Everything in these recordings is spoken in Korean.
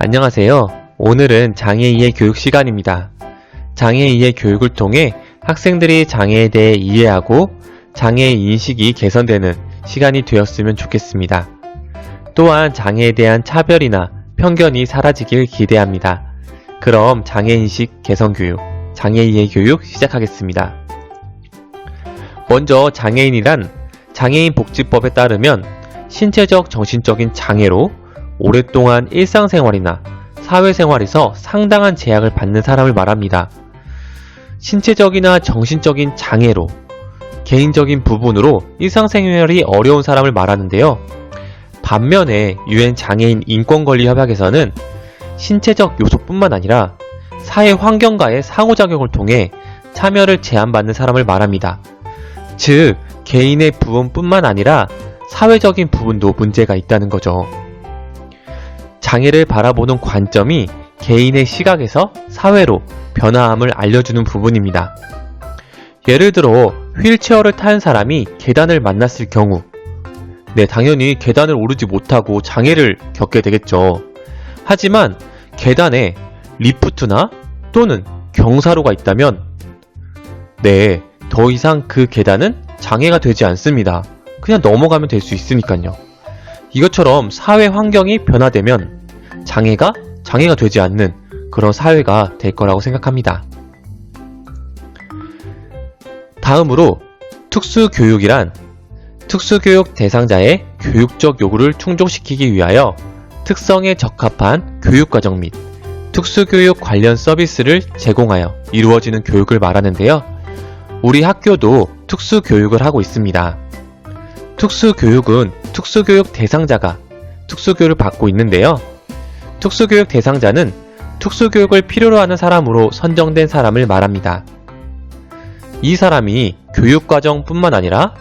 안녕하세요. 오늘은 장애2의 교육 시간입니다. 장애2의 교육을 통해 학생들이 장애에 대해 이해하고 장애의 인식이 개선되는 시간이 되었으면 좋겠습니다. 또한 장애에 대한 차별이나 편견이 사라지길 기대합니다. 그럼 장애인식 개선교육, 장애2의 교육 시작하겠습니다. 먼저 장애인이란 장애인복지법에 따르면 신체적, 정신적인 장애로 오랫동안 일상생활이나 사회생활에서 상당한 제약을 받는 사람을 말합니다. 신체적이나 정신적인 장애로 개인적인 부분으로 일상생활이 어려운 사람을 말하는데요. 반면에 유엔 장애인 인권권리 협약에서는 신체적 요소뿐만 아니라 사회 환경과의 상호작용을 통해 참여를 제한받는 사람을 말합니다. 즉, 개인의 부분뿐만 아니라 사회적인 부분도 문제가 있다는 거죠. 장애를 바라보는 관점이 개인의 시각에서 사회로 변화함을 알려주는 부분입니다. 예를 들어 휠체어를 타는 사람이 계단을 만났을 경우, 당연히 계단을 오르지 못하고 장애를 겪게 되겠죠. 하지만 계단에 리프트나 또는 경사로가 있다면 더 이상 그 계단은 장애가 되지 않습니다. 그냥 넘어가면 될 수 있으니까요. 이것처럼 사회 환경이 변화되면 장애가 되지 않는 그런 사회가 될 거라고 생각합니다. 다음으로 특수교육이란 특수교육 대상자의 교육적 요구를 충족시키기 위하여 특성에 적합한 교육과정 및 특수교육 관련 서비스를 제공하여 이루어지는 교육을 말하는데요. 우리 학교도 특수교육을 하고 있습니다. 특수교육은 특수교육 대상자가 특수교육을 받고 있는데요. 특수교육 대상자는 특수교육을 필요로 하는 사람으로 선정된 사람을 말합니다. 이 사람이 교육과정뿐만 아니라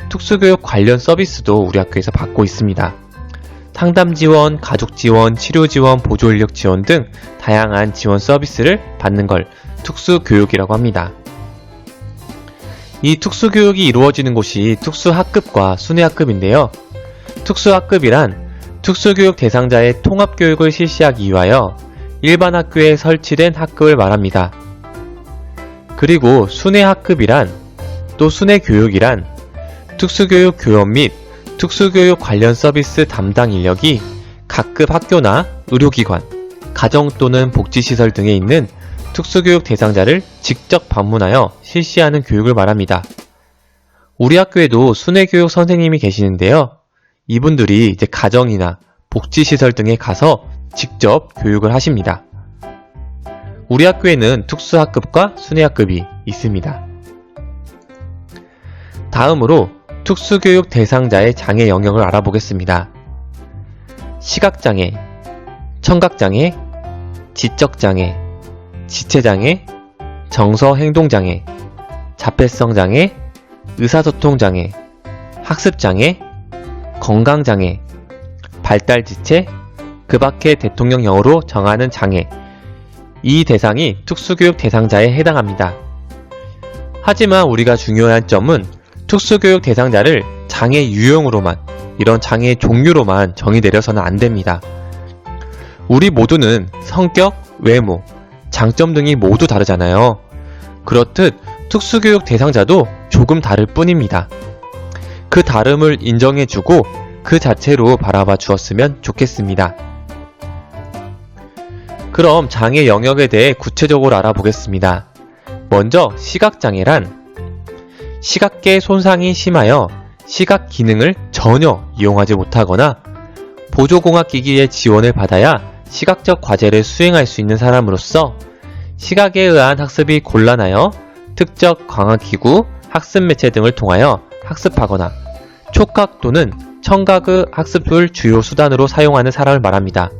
특수교육 관련 서비스도 우리 학교에서 받고 있습니다. 상담지원, 가족지원, 치료지원, 보조인력 지원 등 다양한 지원 서비스를 받는 걸 특수교육이라고 합니다. 이 특수교육이 이루어지는 곳이 특수학급과 순회학급인데요. 특수학급이란 특수교육 대상자의 통합교육을 실시하기 위하여 일반 학교에 설치된 학급을 말합니다. 그리고 순회학급이란 또 순회교육이란 특수교육 교원 및 특수교육 관련 서비스 담당 인력이 각급 학교나 의료기관, 가정 또는 복지시설 등에 있는 특수교육 대상자를 직접 방문하여 실시하는 교육을 말합니다. 우리 학교에도 순회교육 선생님이 계시는데요. 이분들이 가정이나 복지시설 등에 가서 직접 교육을 하십니다. 우리 학교에는 특수학급과 순회학급이 있습니다. 다음으로 특수교육 대상자의 장애 영역을 알아보겠습니다. 시각장애, 청각장애, 지적장애, 지체장애, 정서행동장애, 자폐성장애, 의사소통장애, 학습장애, 건강장애, 발달지체, 그 밖의 대통령령으로 정하는 장애, 이 대상이 특수교육 대상자에 해당합니다. 하지만 우리가 중요한 점은 특수교육 대상자를 장애 유형으로만, 이런 장애 종류로만 정의 내려서는 안 됩니다. 우리 모두는 성격, 외모, 장점 등이 모두 다르잖아요. 그렇듯 특수교육 대상자도 조금 다를 뿐입니다. 그 다름을 인정해주고 그 자체로 바라봐 주었으면 좋겠습니다. 그럼 장애 영역에 대해 구체적으로 알아보겠습니다. 먼저 시각장애란 시각계 손상이 심하여 시각 기능을 전혀 이용하지 못하거나 보조공학기기의 지원을 받아야 시각적 과제를 수행할 수 있는 사람으로서 시각에 의한 학습이 곤란하여 특정 광학기구, 학습 매체 등을 통하여 학습하거나 촉각 또는 청각의 학습을 주요 수단으로 사용하는 사람을 말합니다.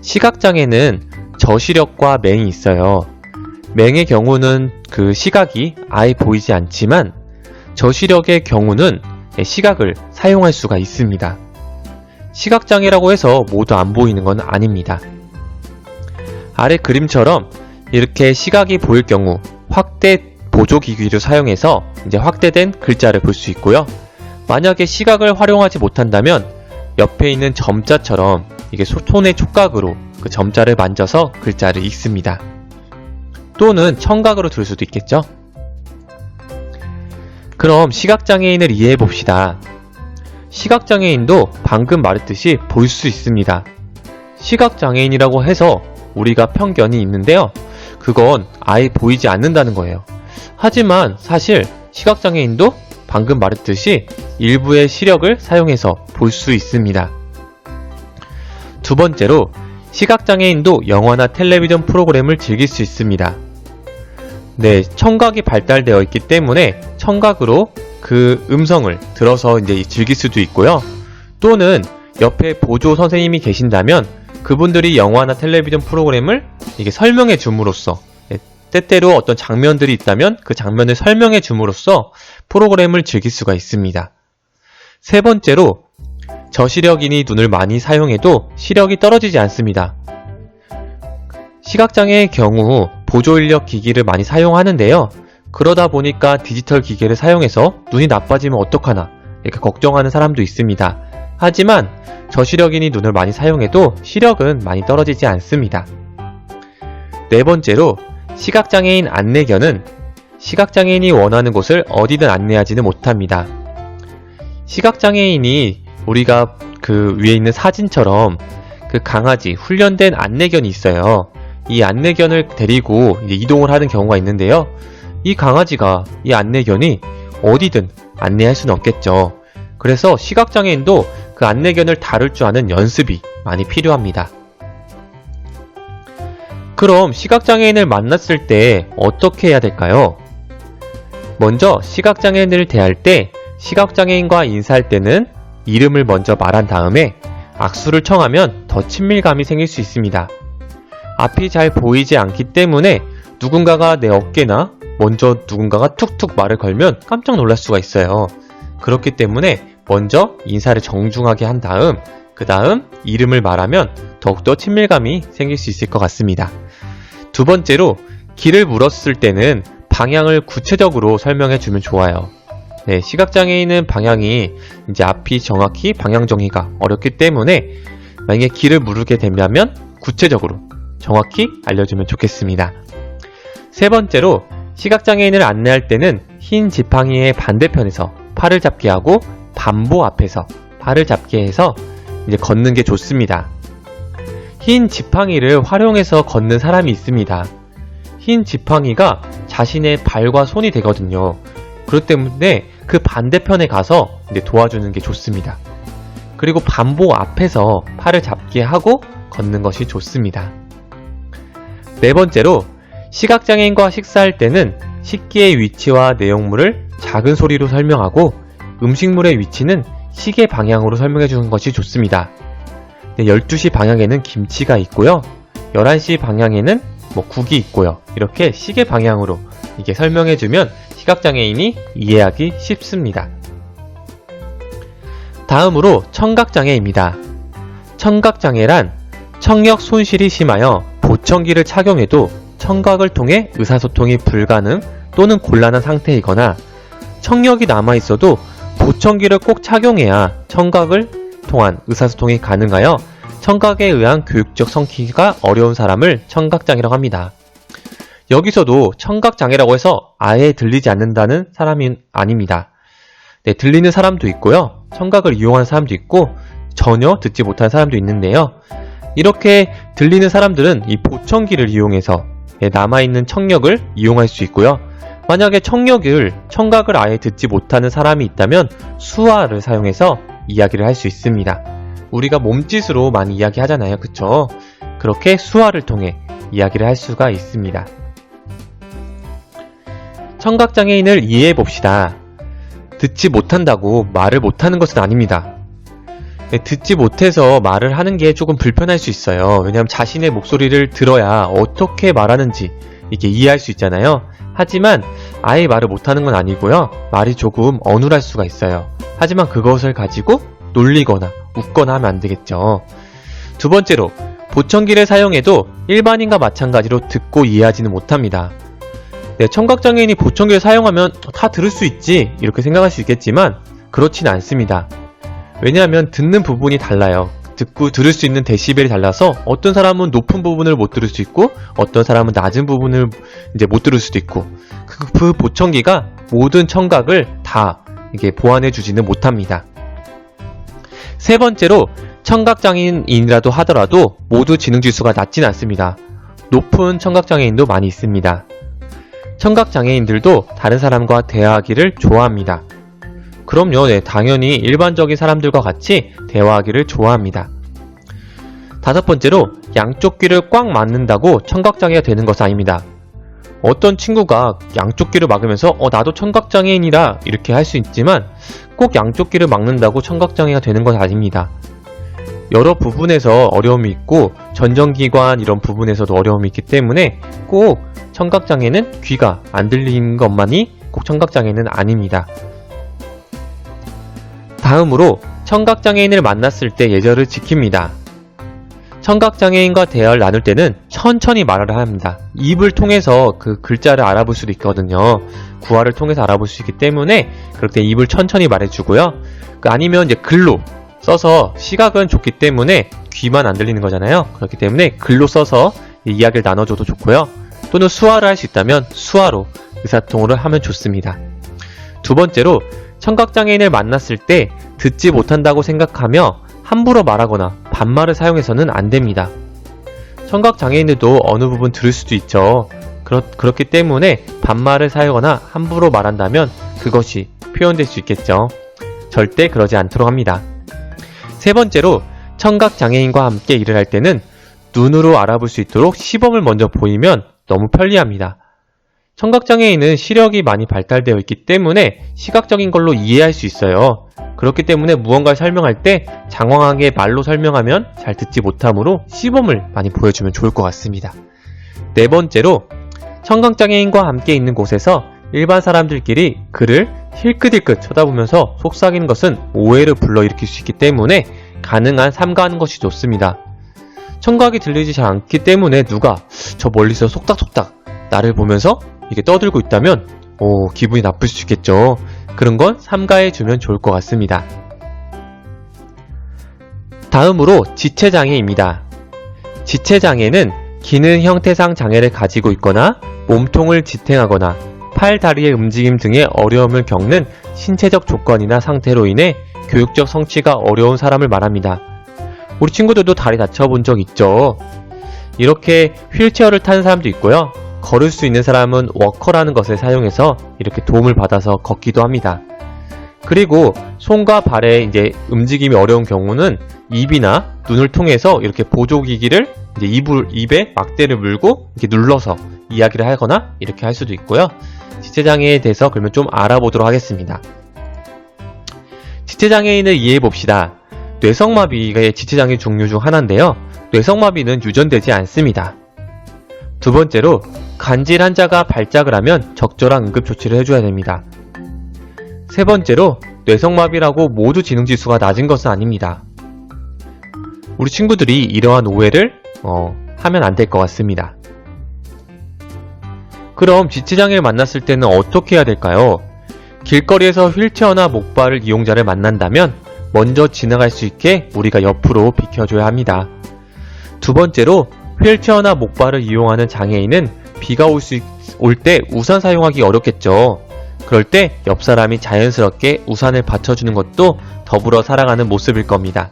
시각장애는 저시력과 맹이 있어요. 맹의 경우는 그 시각이 아예 보이지 않지만 저시력의 경우는 시각을 사용할 수가 있습니다. 시각장애라고 해서 모두 안 보이는 건 아닙니다. 아래 그림처럼 이렇게 시각이 보일 경우 확대 보조기기를 사용해서 확대된 글자를 볼 수 있고요. 만약에 시각을 활용하지 못한다면 옆에 있는 점자처럼 이게 손의 촉각으로 그 점자를 만져서 글자를 읽습니다. 또는 청각으로 들을 수도 있겠죠? 그럼 시각장애인을 이해해 봅시다. 시각장애인도 방금 말했듯이 볼 수 있습니다. 시각장애인이라고 해서 우리가 편견이 있는데요. 그건 아예 보이지 않는다는 거예요. 하지만 사실 시각장애인도 방금 말했듯이 일부의 시력을 사용해서 볼 수 있습니다. 두 번째로 시각장애인도 영화나 텔레비전 프로그램을 즐길 수 있습니다. 네, 청각이 발달되어 있기 때문에 청각으로 그 음성을 들어서 이제 즐길 수도 있고요. 또는 옆에 보조 선생님이 계신다면 그분들이 영화나 텔레비전 프로그램을 이게 설명해 줌으로써, 때때로 어떤 장면들이 있다면 그 장면을 설명해 줌으로써 프로그램을 즐길 수가 있습니다. 세 번째로 저시력인이 눈을 많이 사용해도 시력이 떨어지지 않습니다. 시각장애의 경우 보조인력 기기를 많이 사용하는데요. 그러다 보니까 디지털 기계를 사용해서 눈이 나빠지면 어떡하나 이렇게 걱정하는 사람도 있습니다. 하지만 저시력인이 눈을 많이 사용해도 시력은 많이 떨어지지 않습니다. 네 번째로 시각장애인 안내견은 시각장애인이 원하는 곳을 어디든 안내하지는 못합니다. 시각장애인이 우리가 그 위에 있는 사진처럼 그 강아지, 훈련된 안내견이 있어요. 이 안내견을 데리고 이제 이동을 하는 경우가 있는데요. 이 강아지가, 이 안내견이 어디든 안내할 수는 없겠죠. 그래서 시각장애인도 그 안내견을 다룰 줄 아는 연습이 많이 필요합니다. 그럼 시각장애인을 만났을 때 어떻게 해야 될까요? 먼저 시각장애인을 대할 때 시각장애인과 인사할 때는 이름을 먼저 말한 다음에 악수를 청하면 더 친밀감이 생길 수 있습니다. 앞이 잘 보이지 않기 때문에 누군가가 내 어깨나 먼저 누군가가 툭툭 말을 걸면 깜짝 놀랄 수가 있어요. 그렇기 때문에 먼저 인사를 정중하게 한 다음 그 다음 이름을 말하면 더욱더 친밀감이 생길 수 있을 것 같습니다. 두 번째로 길을 물었을 때는 방향을 구체적으로 설명해 주면 좋아요. 네, 시각장애인은 방향이 이제 앞이 정확히 방향 정의가 어렵기 때문에 만약에 길을 물게 되면 구체적으로 정확히 알려주면 좋겠습니다. 세 번째로 시각장애인을 안내할 때는 흰 지팡이의 반대편에서 팔을 잡게 하고 반보 앞에서 팔을 잡게 해서 이제 걷는 게 좋습니다. 흰 지팡이를 활용해서 걷는 사람이 있습니다. 흰 지팡이가 자신의 발과 손이 되거든요. 그렇기 때문에 그 반대편에 가서 이제 도와주는 게 좋습니다. 그리고 반보 앞에서 팔을 잡게 하고 걷는 것이 좋습니다. 네 번째로 시각장애인과 식사할 때는 식기의 위치와 내용물을 작은 소리로 설명하고 음식물의 위치는 시계 방향으로 설명해 주는 것이 좋습니다. 12시 방향에는 김치가 있고요. 11시 방향에는 국이 있고요. 이렇게 시계 방향으로 이게 설명해 주면 시각장애인이 이해하기 쉽습니다. 다음으로 청각장애입니다. 청각장애란 청력 손실이 심하여 보청기를 착용해도 청각을 통해 의사소통이 불가능 또는 곤란한 상태이거나 청력이 남아있어도 보청기를 꼭 착용해야 청각을 통한 의사소통이 가능하여 청각에 의한 교육적 성취가 어려운 사람을 청각장애라고 합니다. 여기서도 청각장애라고 해서 아예 들리지 않는다는 사람이 아닙니다. 네, 들리는 사람도 있고요. 청각을 이용하는 사람도 있고 전혀 듣지 못하는 사람도 있는데요. 이렇게 들리는 사람들은 이 보청기를 이용해서 남아있는 청력을 이용할 수 있고요. 만약에 청각을 아예 듣지 못하는 사람이 있다면 수화를 사용해서 이야기를 할 수 있습니다. 우리가 몸짓으로 많이 이야기하잖아요. 그쵸? 그렇게 수화를 통해 이야기를 할 수가 있습니다. 청각장애인을 이해해 봅시다. 듣지 못한다고 말을 못하는 것은 아닙니다. 듣지 못해서 말을 하는 게 조금 불편할 수 있어요. 왜냐하면 자신의 목소리를 들어야 어떻게 말하는지 이게 이해할 수 있잖아요. 하지만 아예 말을 못하는 건 아니고요. 말이 조금 어눌할 수가 있어요. 하지만 그것을 가지고 놀리거나 웃거나 하면 안 되겠죠. 두 번째로 보청기를 사용해도 일반인과 마찬가지로 듣고 이해하지는 못합니다. 네, 청각장애인이 보청기를 사용하면 다 들을 수 있지 이렇게 생각할 수 있겠지만 그렇진 않습니다. 왜냐하면 듣는 부분이 달라요. 들을 수 있는 데시벨이 달라서 어떤 사람은 높은 부분을 못 들을 수 있고 어떤 사람은 낮은 부분을 이제 못 들을 수도 있고 그 보청기가 모든 청각을 다 이게 보완해 주지는 못합니다. 세 번째로 청각장애인이라도 하더라도 모두 지능지수가 낮진 않습니다. 높은 청각장애인도 많이 있습니다. 청각장애인들도 다른 사람과 대화하기를 좋아합니다. 그럼요, 네, 당연히 일반적인 사람들과 같이 대화하기를 좋아합니다. 다섯 번째로 양쪽 귀를 꽉 막는다고 청각장애가 되는 것은 아닙니다. 어떤 친구가 양쪽 귀를 막으면서 나도 청각장애인이라 이렇게 할 수 있지만 꼭 양쪽 귀를 막는다고 청각장애가 되는 건 아닙니다. 여러 부분에서 어려움이 있고 전정기관 이런 부분에서도 어려움이 있기 때문에 꼭 청각장애는 귀가 안 들리는 것만이 꼭 청각장애는 아닙니다. 다음으로 청각장애인을 만났을 때 예절을 지킵니다. 청각장애인과 대화를 나눌 때는 천천히 말을 합니다. 입을 통해서 그 글자를 알아볼 수도 있거든요. 구화를 통해서 알아볼 수 있기 때문에 그럴 때 입을 천천히 말해주고요. 아니면 이제 글로 써서 시각은 좋기 때문에 귀만 안 들리는 거잖아요. 그렇기 때문에 글로 써서 이야기를 나눠줘도 좋고요. 또는 수화를 할 수 있다면 수화로 의사소통을 하면 좋습니다. 두 번째로 청각장애인을 만났을 때 듣지 못한다고 생각하며 함부로 말하거나 반말을 사용해서는 안 됩니다. 청각장애인들도 어느 부분 들을 수도 있죠. 그렇기 때문에 반말을 사용하거나 함부로 말한다면 그것이 표현될 수 있겠죠. 절대 그러지 않도록 합니다. 세 번째로 청각장애인과 함께 일을 할 때는 눈으로 알아볼 수 있도록 시범을 먼저 보이면 너무 편리합니다. 청각장애인은 시력이 많이 발달되어 있기 때문에 시각적인 걸로 이해할 수 있어요. 그렇기 때문에 무언가를 설명할 때 장황하게 말로 설명하면 잘 듣지 못하므로 시범을 많이 보여주면 좋을 것 같습니다. 네 번째로 청각장애인과 함께 있는 곳에서 일반 사람들끼리 그를 힐끗힐끗 쳐다보면서 속삭이는 것은 오해를 불러일으킬 수 있기 때문에 가능한 삼가하는 것이 좋습니다. 청각이 들리지 잘 않기 때문에 누가 저 멀리서 속닥속닥 나를 보면서 이게 떠들고 있다면 기분이 나쁠 수 있겠죠. 그런 건 삼가해주면 좋을 것 같습니다. 다음으로 지체장애입니다. 지체장애는 기능 형태상 장애를 가지고 있거나 몸통을 지탱하거나 팔, 다리의 움직임 등의 어려움을 겪는 신체적 조건이나 상태로 인해 교육적 성취가 어려운 사람을 말합니다. 우리 친구들도 다리 다쳐본 적 있죠? 이렇게 휠체어를 타는 사람도 있고요. 걸을 수 있는 사람은 워커라는 것을 사용해서 이렇게 도움을 받아서 걷기도 합니다. 그리고 손과 발의 이제 움직임이 어려운 경우는 입이나 눈을 통해서 이렇게 보조기기를 이제 입에 막대를 물고 이렇게 눌러서 이야기를 하거나 이렇게 할 수도 있고요. 지체장애에 대해서 그러면 좀 알아보도록 하겠습니다. 지체장애인을 이해해 봅시다. 뇌성마비가 지체장애 종류 중 하나인데요. 뇌성마비는 유전되지 않습니다. 두 번째로 간질 환자가 발작을 하면 적절한 응급조치를 해줘야 됩니다. 세 번째로 뇌성마비라고 모두 지능지수가 낮은 것은 아닙니다. 우리 친구들이 이러한 오해를 하면 안 될 것 같습니다. 그럼 지체장애를 만났을 때는 어떻게 해야 될까요? 길거리에서 휠체어나 목발을 이용자를 만난다면 먼저 지나갈 수 있게 우리가 옆으로 비켜줘야 합니다. 두 번째로 휠체어나 목발을 이용하는 장애인은 비가 올 때 우산 사용하기 어렵겠죠. 그럴 때 옆 사람이 자연스럽게 우산을 받쳐주는 것도 더불어 살아가는 모습일 겁니다.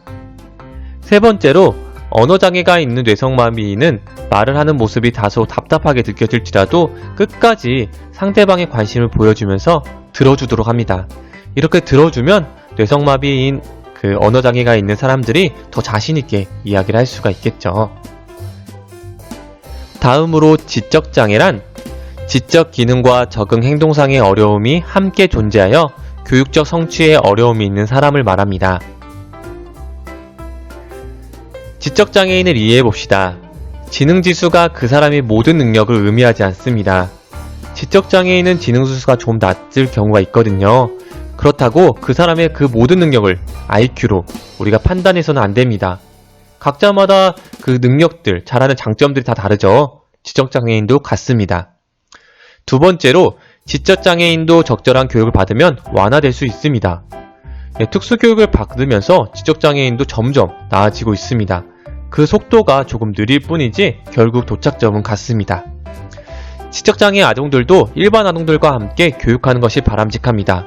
세 번째로 언어장애가 있는 뇌성마비인은 말을 하는 모습이 다소 답답하게 느껴질지라도 끝까지 상대방의 관심을 보여주면서 들어주도록 합니다. 이렇게 들어주면 뇌성마비인 언어장애가 있는 사람들이 더 자신있게 이야기를 할 수가 있겠죠. 다음으로 지적장애란 지적 기능과 적응 행동상의 어려움이 함께 존재하여 교육적 성취에 어려움이 있는 사람을 말합니다. 지적장애인을 이해해봅시다. 지능지수가 그 사람의 모든 능력을 의미하지 않습니다. 지적장애인은 지능지수가 좀 낮을 경우가 있거든요. 그렇다고 그 사람의 그 모든 능력을 IQ로 우리가 판단해서는 안 됩니다. 각자마다 그 능력들, 잘하는 장점들이 다 다르죠. 지적장애인도 같습니다. 두 번째로 지적장애인도 적절한 교육을 받으면 완화될 수 있습니다. 특수교육을 받으면서 지적장애인도 점점 나아지고 있습니다. 그 속도가 조금 느릴 뿐이지 결국 도착점은 같습니다. 지적장애 아동들도 일반 아동들과 함께 교육하는 것이 바람직합니다.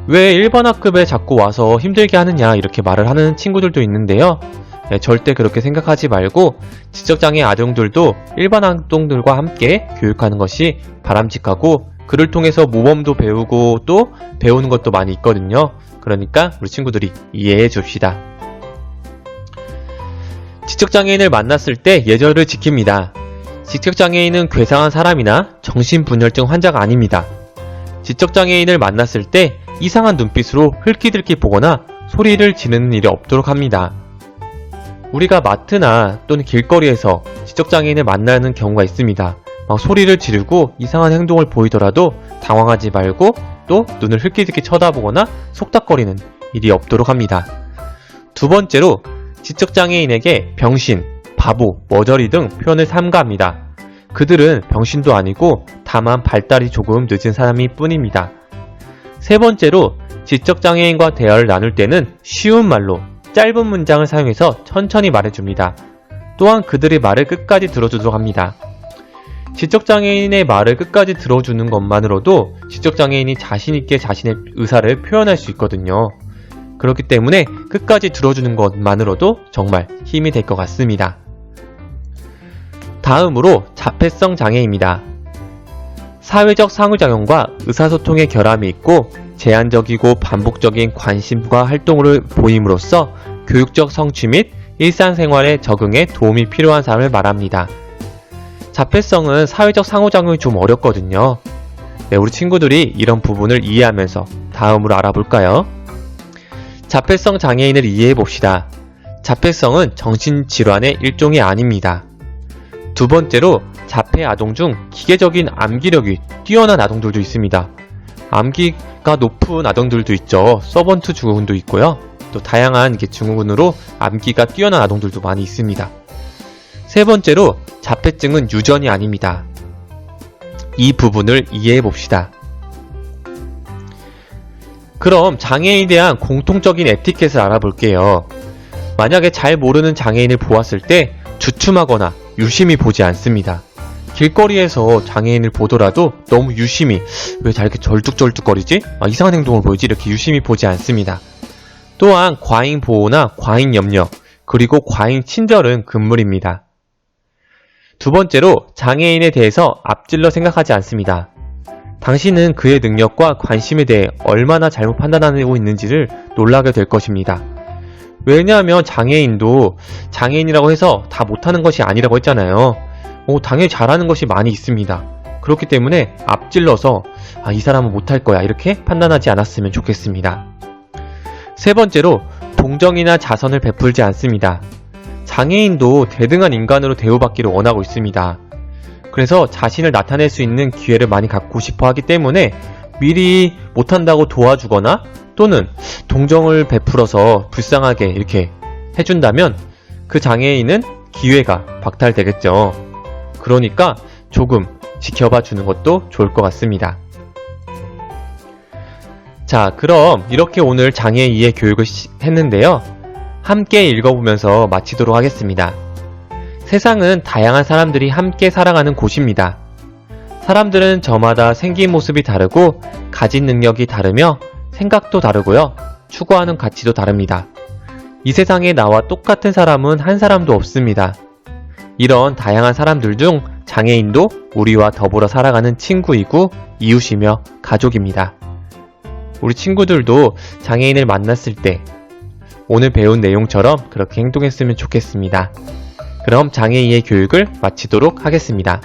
왜 일반 학급에 자꾸 와서 힘들게 하느냐 이렇게 말을 하는 친구들도 있는데요. 절대 그렇게 생각하지 말고 지적장애 아동들도 일반 아동들과 함께 교육하는 것이 바람직하고 그를 통해서 모범도 배우고 또 배우는 것도 많이 있거든요. 그러니까 우리 친구들이 이해해 줍시다. 지적장애인을 만났을 때 예절을 지킵니다. 지적장애인은 괴상한 사람이나 정신분열증 환자가 아닙니다. 지적장애인을 만났을 때 이상한 눈빛으로 흘끼들끼 보거나 소리를 지르는 일이 없도록 합니다. 우리가 마트나 또는 길거리에서 지적장애인을 만나는 경우가 있습니다. 막 소리를 지르고 이상한 행동을 보이더라도 당황하지 말고 또 눈을 흘끼들끼 쳐다보거나 속닥거리는 일이 없도록 합니다. 두 번째로 지적장애인에게 병신, 바보, 머저리 등 표현을 삼가합니다. 그들은 병신도 아니고 다만 발달이 조금 늦은 사람일 뿐입니다. 세 번째로 지적장애인과 대화를 나눌 때는 쉬운 말로 짧은 문장을 사용해서 천천히 말해줍니다. 또한 그들의 말을 끝까지 들어주도록 합니다. 지적장애인의 말을 끝까지 들어주는 것만으로도 지적장애인이 자신있게 자신의 의사를 표현할 수 있거든요. 그렇기 때문에 끝까지 들어주는 것만으로도 정말 힘이 될 것 같습니다. 다음으로 자폐성 장애입니다. 사회적 상호작용과 의사소통의 결함이 있고 제한적이고 반복적인 관심과 활동을 보임으로써 교육적 성취 및 일상생활에 적응에 도움이 필요한 사람을 말합니다. 자폐성은 사회적 상호작용이 좀 어렵거든요. 우리 친구들이 이런 부분을 이해하면서 다음으로 알아볼까요? 자폐성 장애인을 이해해봅시다. 자폐성은 정신질환의 일종이 아닙니다. 두 번째로 자폐 아동 중 기계적인 암기력이 뛰어난 아동들도 있습니다. 암기가 높은 아동들도 있죠. 서번트 증후군도 있고요. 또 다양한 증후군으로 암기가 뛰어난 아동들도 많이 있습니다. 세 번째로 자폐증은 유전이 아닙니다. 이 부분을 이해해 봅시다. 그럼 장애인에 대한 공통적인 에티켓을 알아볼게요. 만약에 잘 모르는 장애인을 보았을 때 주춤하거나 유심히 보지 않습니다. 길거리에서 장애인을 보더라도 너무 유심히 왜 저렇게 절뚝절뚝거리지? 이상한 행동을 보이지? 이렇게 유심히 보지 않습니다. 또한 과잉 보호나 과잉 염려, 그리고 과잉 친절은 금물입니다. 두 번째로 장애인에 대해서 앞질러 생각하지 않습니다. 당신은 그의 능력과 관심에 대해 얼마나 잘못 판단하고 있는지를 놀라게 될 것입니다. 왜냐하면 장애인도 장애인이라고 해서 다 못하는 것이 아니라고 했잖아요. 당연히 잘하는 것이 많이 있습니다. 그렇기 때문에 앞질러서 이 사람은 못할 거야 이렇게 판단하지 않았으면 좋겠습니다. 세 번째로 동정이나 자선을 베풀지 않습니다. 장애인도 대등한 인간으로 대우받기를 원하고 있습니다. 그래서 자신을 나타낼 수 있는 기회를 많이 갖고 싶어 하기 때문에 미리 못한다고 도와주거나 또는 동정을 베풀어서 불쌍하게 이렇게 해준다면 그 장애인은 기회가 박탈되겠죠. 그러니까 조금 지켜봐 주는 것도 좋을 것 같습니다. 자, 그럼 이렇게 오늘 장애 이해 교육을 했는데요. 함께 읽어보면서 마치도록 하겠습니다. 세상은 다양한 사람들이 함께 살아가는 곳입니다. 사람들은 저마다 생긴 모습이 다르고 가진 능력이 다르며 생각도 다르고요. 추구하는 가치도 다릅니다. 이 세상에 나와 똑같은 사람은 한 사람도 없습니다. 이런 다양한 사람들 중 장애인도 우리와 더불어 살아가는 친구이고 이웃이며 가족입니다. 우리 친구들도 장애인을 만났을 때 오늘 배운 내용처럼 그렇게 행동했으면 좋겠습니다. 그럼 장애 이해 교육을 마치도록 하겠습니다.